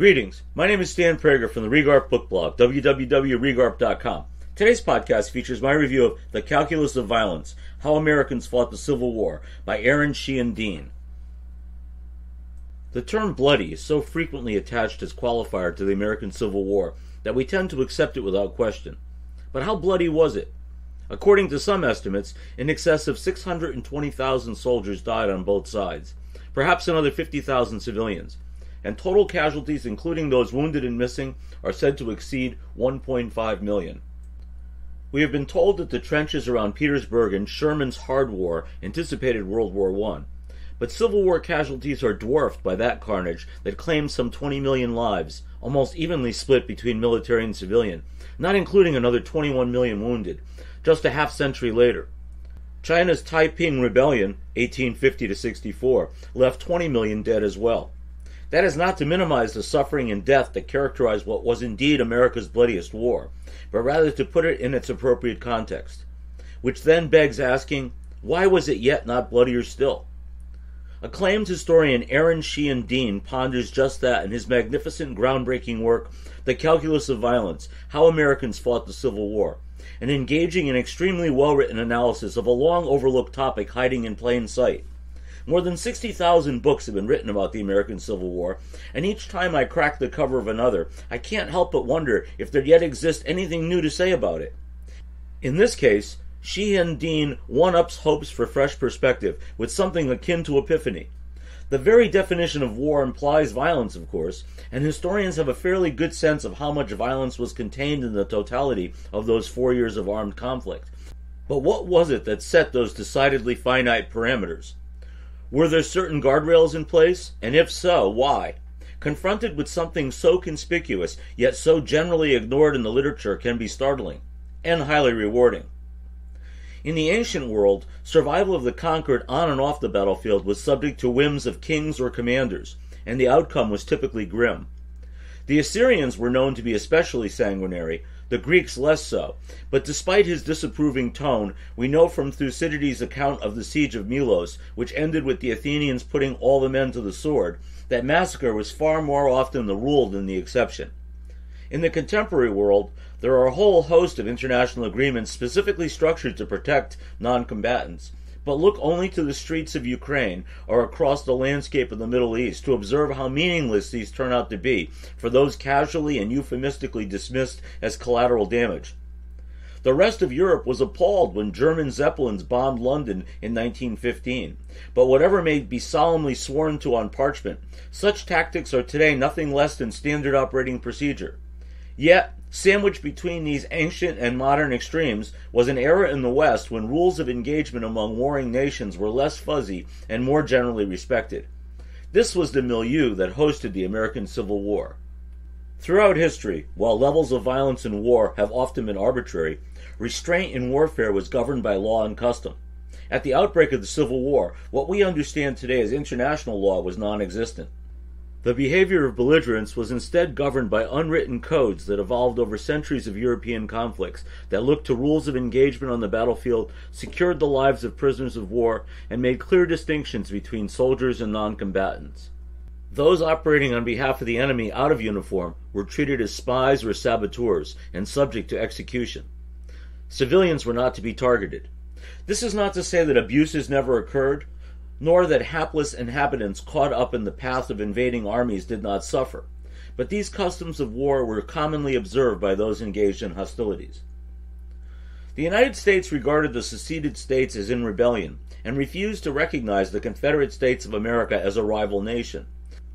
Greetings, my name is Stan Prager from the Regarp book blog, www.regarp.com. Today's podcast features my review of The Calculus of Violence, How Americans Fought the Civil War by Sheehan-Dean. The term bloody is so frequently attached as qualifier to the American Civil War that we tend to accept it without question. But how bloody was it? According to some estimates, in excess of 620,000 soldiers died on both sides, perhaps another 50,000 civilians, and total casualties, including those wounded and missing, are said to exceed 1.5 million. We have been told that the trenches around Petersburg and Sherman's Hard War anticipated World War I, but Civil War casualties are dwarfed by that carnage that claims some 20 million lives, almost evenly split between military and civilian, not including another 21 million wounded, just a half-century later. China's Taiping Rebellion, 1850-64, left 20 million dead as well. That is not to minimize the suffering and death that characterized what was indeed America's bloodiest war, but rather to put it in its appropriate context, which then begs asking, why was it yet not bloodier still? Acclaimed historian Sheehan-Dean ponders just that in his magnificent, groundbreaking work, The Calculus of Violence, How Americans Fought the Civil War, an engaging and extremely well-written analysis of a long-overlooked topic hiding in plain sight. More than 60,000 books have been written about the American Civil War, and each time I crack the cover of another, I can't help but wonder if there yet exists anything new to say about it. In this case, Sheehan-Dean one-ups hopes for fresh perspective with something akin to epiphany. The very definition of war implies violence, of course, and historians have a fairly good sense of how much violence was contained in the totality of those 4 years of armed conflict. But what was it that set those decidedly finite parameters? Were there certain guardrails in place? And if so, why? Confronted with something so conspicuous, yet so generally ignored in the literature, can be startling, and highly rewarding. In the ancient world, survival of the conquered on and off the battlefield was subject to whims of kings or commanders, and the outcome was typically grim. The Assyrians were known to be especially sanguinary, the Greeks less so, but despite his disapproving tone, we know from Thucydides' account of the siege of Melos, which ended with the Athenians putting all the men to the sword, that massacre was far more often the rule than the exception. In the contemporary world, there are a whole host of international agreements specifically structured to protect non-combatants, but look only to the streets of Ukraine or across the landscape of the Middle East to observe how meaningless these turn out to be for those casually and euphemistically dismissed as collateral damage. The rest of Europe was appalled when German Zeppelins bombed London in 1915, but whatever may be solemnly sworn to on parchment, such tactics are today nothing less than standard operating procedure. Yet, sandwiched between these ancient and modern extremes was an era in the West when rules of engagement among warring nations were less fuzzy and more generally respected. This was the milieu that hosted the American Civil War. Throughout history, while levels of violence in war have often been arbitrary, restraint in warfare was governed by law and custom. At the outbreak of the Civil War, what we understand today as international law was non-existent. The behavior of belligerents was instead governed by unwritten codes that evolved over centuries of European conflicts that looked to rules of engagement on the battlefield, secured the lives of prisoners of war, and made clear distinctions between soldiers and non-combatants. Those operating on behalf of the enemy out of uniform were treated as spies or saboteurs and subject to execution. Civilians were not to be targeted. This is not to say that abuses never occurred, nor that hapless inhabitants caught up in the path of invading armies did not suffer, but these customs of war were commonly observed by those engaged in hostilities. The United States regarded the seceded states as in rebellion, and refused to recognize the Confederate States of America as a rival nation,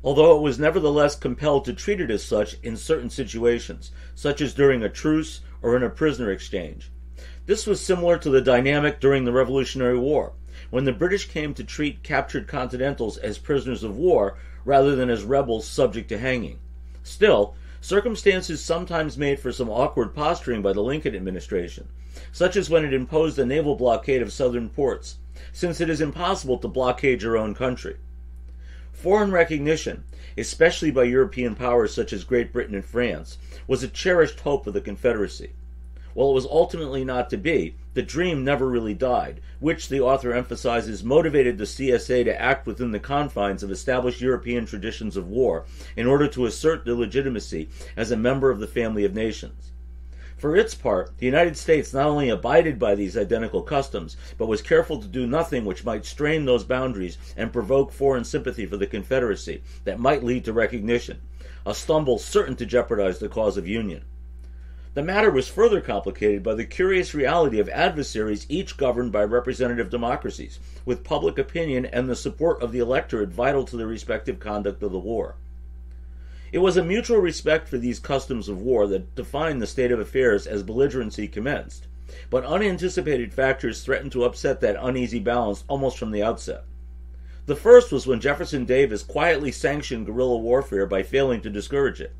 although it was nevertheless compelled to treat it as such in certain situations, such as during a truce or in a prisoner exchange. This was similar to the dynamic during the Revolutionary War, when the British came to treat captured Continentals as prisoners of war rather than as rebels subject to hanging. Still, circumstances sometimes made for some awkward posturing by the Lincoln administration, such as when it imposed a naval blockade of southern ports, since it is impossible to blockade your own country. Foreign recognition, especially by European powers such as Great Britain and France, was a cherished hope of the Confederacy. while it was ultimately not to be, the dream never really died, which, the author emphasizes, motivated the CSA to act within the confines of established European traditions of war in order to assert their legitimacy as a member of the family of nations. For its part, the United States not only abided by these identical customs, but was careful to do nothing which might strain those boundaries and provoke foreign sympathy for the Confederacy that might lead to recognition, a stumble certain to jeopardize the cause of union. The matter was further complicated by the curious reality of adversaries each governed by representative democracies, with public opinion and the support of the electorate vital to the respective conduct of the war. It was a mutual respect for these customs of war that defined the state of affairs as belligerency commenced, but unanticipated factors threatened to upset that uneasy balance almost from the outset. The first was when Jefferson Davis quietly sanctioned guerrilla warfare by failing to discourage it,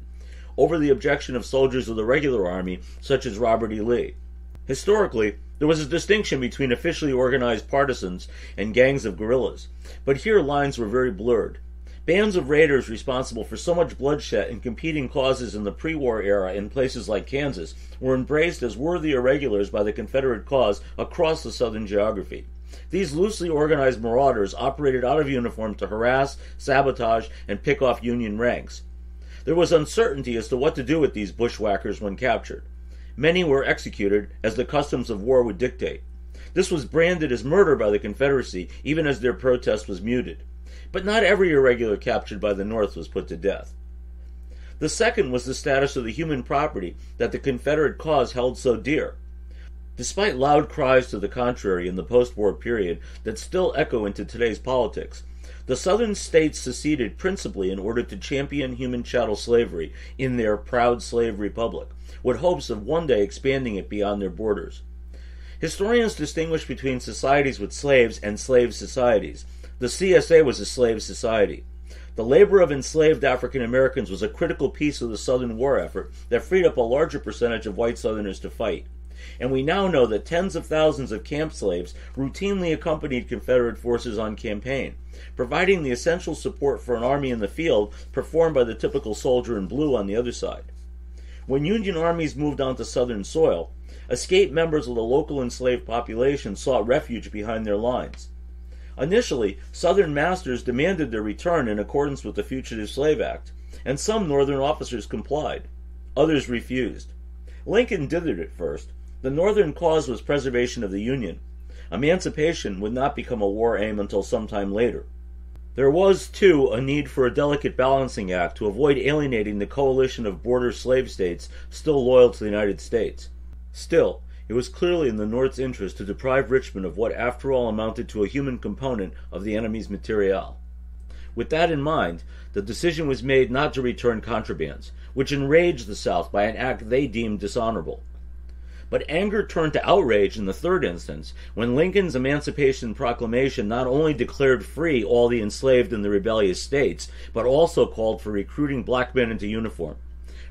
over the objection of soldiers of the regular army, such as Robert E. Lee. Historically, there was a distinction between officially organized partisans and gangs of guerrillas, but here lines were very blurred. Bands of raiders responsible for so much bloodshed in competing causes in the pre-war era in places like Kansas were embraced as worthy irregulars by the Confederate cause across the southern geography. These loosely organized marauders operated out of uniform to harass, sabotage, and pick off Union ranks. There was uncertainty as to what to do with these bushwhackers when captured. Many were executed, as the customs of war would dictate. This was branded as murder by the Confederacy, even as their protest was muted. But not every irregular captured by the North was put to death. The second was the status of the human property that the Confederate cause held so dear. Despite loud cries to the contrary in the post-war period that still echo into today's politics, the Southern states seceded principally in order to champion human chattel slavery in their proud slave republic, with hopes of one day expanding it beyond their borders. Historians distinguish between societies with slaves and slave societies. The CSA was a slave society. The labor of enslaved African Americans was a critical piece of the Southern war effort that freed up a larger percentage of white Southerners to fight. And we now know that tens of thousands of camp slaves routinely accompanied Confederate forces on campaign, providing the essential support for an army in the field performed by the typical soldier in blue on the other side. When Union armies moved onto Southern soil, escaped members of the local enslaved population sought refuge behind their lines. Initially, Southern masters demanded their return in accordance with the Fugitive Slave Act, and some Northern officers complied. Others refused. Lincoln did it at first. The Northern cause was preservation of the Union. Emancipation would not become a war aim until some time later. There was, too, a need for a delicate balancing act to avoid alienating the coalition of border slave states still loyal to the United States. Still, it was clearly in the North's interest to deprive Richmond of what after all amounted to a human component of the enemy's materiel. With that in mind, the decision was made not to return contrabands, which enraged the South by an act they deemed dishonorable. But anger turned to outrage in the third instance, when Lincoln's Emancipation Proclamation not only declared free all the enslaved in the rebellious states, but also called for recruiting black men into uniform.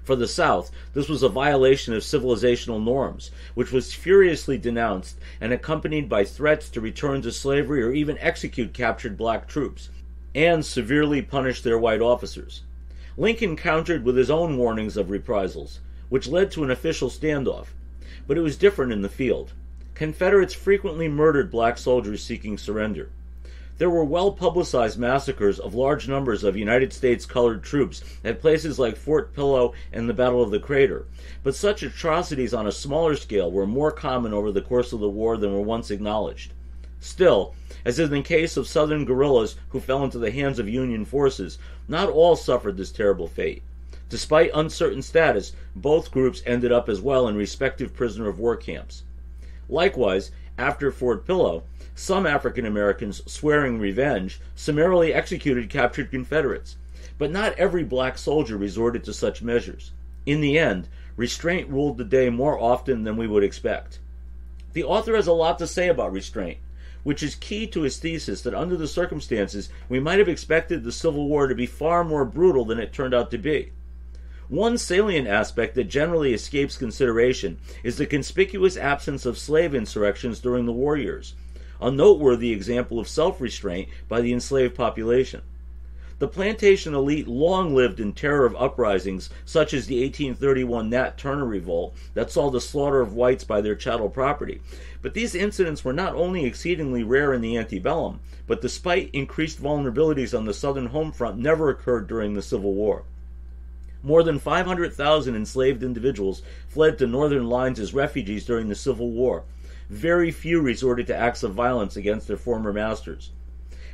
For the South, this was a violation of civilizational norms, which was furiously denounced and accompanied by threats to return to slavery or even execute captured black troops, and severely punish their white officers. Lincoln countered with his own warnings of reprisals, which led to an official standoff. But it was different in the field. Confederates frequently murdered black soldiers seeking surrender. There were well-publicized massacres of large numbers of United States colored troops at places like Fort Pillow and the Battle of the Crater, but such atrocities on a smaller scale were more common over the course of the war than were once acknowledged. Still, as in the case of Southern guerrillas who fell into the hands of Union forces, not all suffered this terrible fate. Despite uncertain status, both groups ended up as well in respective prisoner of war camps. Likewise, after Fort Pillow, some African Americans, swearing revenge, summarily executed captured Confederates. But not every black soldier resorted to such measures. In the end, restraint ruled the day more often than we would expect. The author has a lot to say about restraint, which is key to his thesis that under the circumstances we might have expected the Civil War to be far more brutal than it turned out to be. One salient aspect that generally escapes consideration is the conspicuous absence of slave insurrections during the war years, a noteworthy example of self-restraint by the enslaved population. The plantation elite long lived in terror of uprisings such as the 1831 Nat Turner Revolt that saw the slaughter of whites by their chattel property. But these incidents were not only exceedingly rare in the antebellum, but despite increased vulnerabilities on the southern home front, never occurred during the Civil War. More than 500,000 enslaved individuals fled to northern lines as refugees during the Civil War. Very few resorted to acts of violence against their former masters.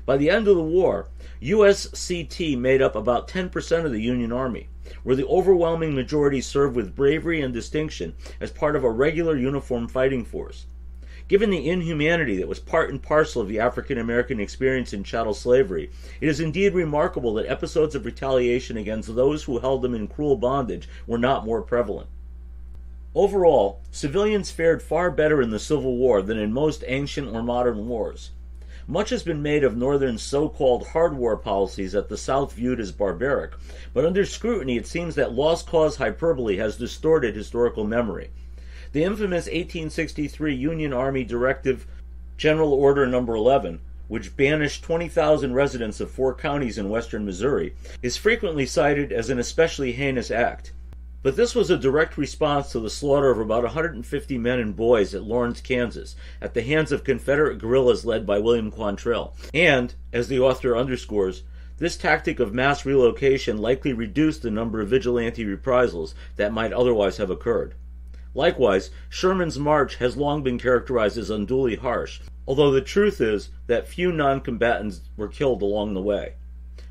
By the end of the war, USCT made up about 10% of the Union Army, where the overwhelming majority served with bravery and distinction as part of a regular uniformed fighting force. Given the inhumanity that was part and parcel of the African American experience in chattel slavery, it is indeed remarkable that episodes of retaliation against those who held them in cruel bondage were not more prevalent. Overall, civilians fared far better in the Civil War than in most ancient or modern wars. Much has been made of Northern's so-called hard war policies that the South viewed as barbaric, but under scrutiny it seems that lost cause hyperbole has distorted historical memory. The infamous 1863 Union Army Directive General Order No. 11, which banished 20,000 residents of 4 counties in western Missouri, is frequently cited as an especially heinous act. But this was a direct response to the slaughter of about 150 men and boys at Lawrence, Kansas, at the hands of Confederate guerrillas led by William Quantrill. And, as the author underscores, this tactic of mass relocation likely reduced the number of vigilante reprisals that might otherwise have occurred. Likewise, Sherman's march has long been characterized as unduly harsh, although the truth is that few non-combatants were killed along the way.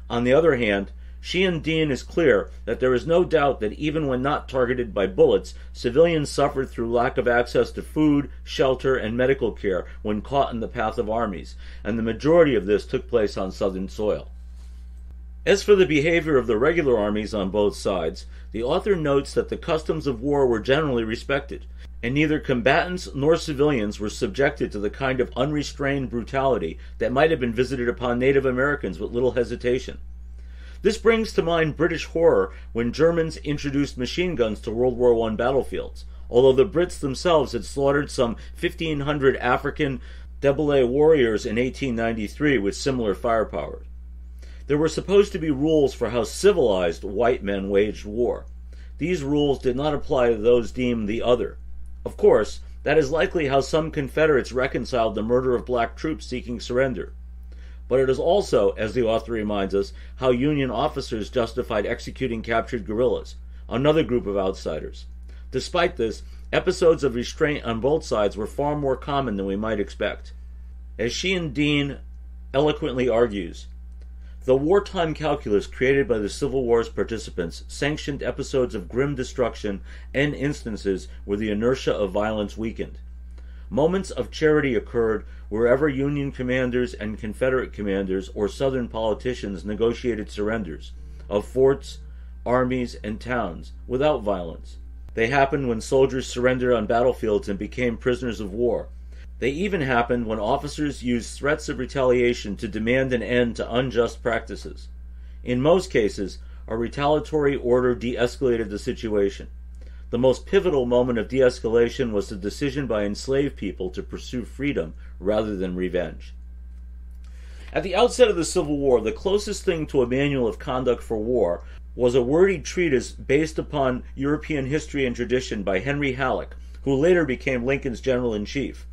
On the other hand, Sheehan-Dean is clear that there is no doubt that even when not targeted by bullets, civilians suffered through lack of access to food, shelter, and medical care when caught in the path of armies, and the majority of this took place on southern soil. As for the behavior of the regular armies on both sides, the author notes that the customs of war were generally respected, and neither combatants nor civilians were subjected to the kind of unrestrained brutality that might have been visited upon Native Americans with little hesitation. This brings to mind British horror when Germans introduced machine guns to World War I battlefields, although the Brits themselves had slaughtered some 1,500 African Debele warriors in 1893 with similar firepower. There were supposed to be rules for how civilized white men waged war. These rules did not apply to those deemed the other. Of course, that is likely how some Confederates reconciled the murder of black troops seeking surrender. But it is also, as the author reminds us, how Union officers justified executing captured guerrillas, another group of outsiders. Despite this, episodes of restraint on both sides were far more common than we might expect. As Sheehan-Dean eloquently argues, the wartime calculus created by the Civil War's participants sanctioned episodes of grim destruction and instances where the inertia of violence weakened. Moments of charity occurred wherever Union commanders and Confederate commanders or Southern politicians negotiated surrenders of forts, armies, and towns without violence. They happened when soldiers surrendered on battlefields and became prisoners of war. They even happened when officers used threats of retaliation to demand an end to unjust practices. In most cases, a retaliatory order de-escalated the situation. The most pivotal moment of de-escalation was the decision by enslaved people to pursue freedom rather than revenge. At the outset of the Civil War, the closest thing to a manual of conduct for war was a wordy treatise based upon European history and tradition by Henry Halleck, who later became Lincoln's general-in-chief.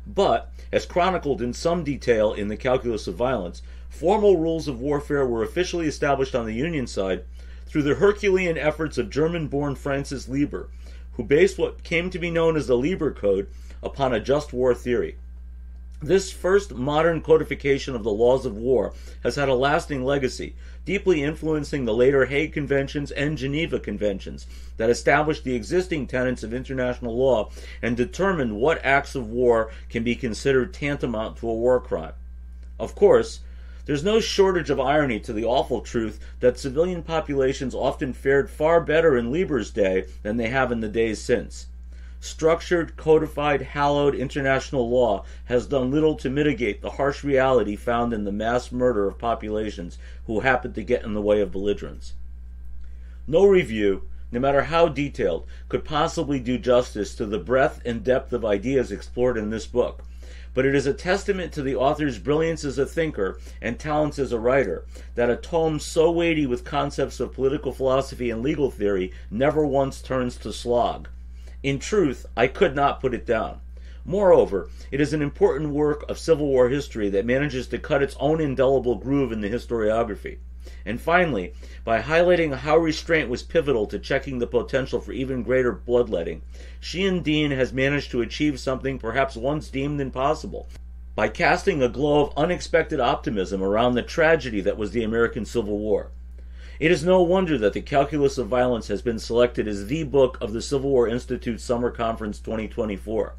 But, as chronicled in some detail in the Calculus of Violence, formal rules of warfare were officially established on the Union side through the Herculean efforts of German-born Francis Lieber, who based what came to be known as the Lieber Code upon a just war theory. This first modern codification of the laws of war has had a lasting legacy, deeply influencing the later Hague Conventions and Geneva Conventions that established the existing tenets of international law and determined what acts of war can be considered tantamount to a war crime. Of course, there's no shortage of irony to the awful truth that civilian populations often fared far better in Lieber's day than they have in the days since. Structured, codified, hallowed international law has done little to mitigate the harsh reality found in the mass murder of populations who happen to get in the way of belligerents. No review, no matter how detailed, could possibly do justice to the breadth and depth of ideas explored in this book, but it is a testament to the author's brilliance as a thinker and talents as a writer that a tome so weighty with concepts of political philosophy and legal theory never once turns to slog. In truth, I could not put it down. Moreover, it is an important work of Civil War history that manages to cut its own indelible groove in the historiography. And finally, by highlighting how restraint was pivotal to checking the potential for even greater bloodletting, Sheehan-Dean has managed to achieve something perhaps once deemed impossible, by casting a glow of unexpected optimism around the tragedy that was the American Civil War. It is no wonder that The Calculus of Violence has been selected as the book of the Civil War Institute Summer Conference 2024.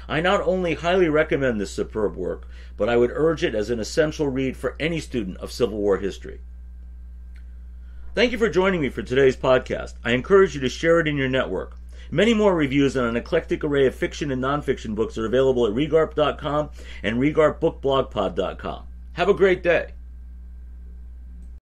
I not only highly recommend this superb work, but I would urge it as an essential read for any student of Civil War history. Thank you for joining me for today's podcast. I encourage you to share it in your network. Many more reviews on an eclectic array of fiction and nonfiction books are available at Regarp.com and RegarpBookBlogPod.com. Have a great day.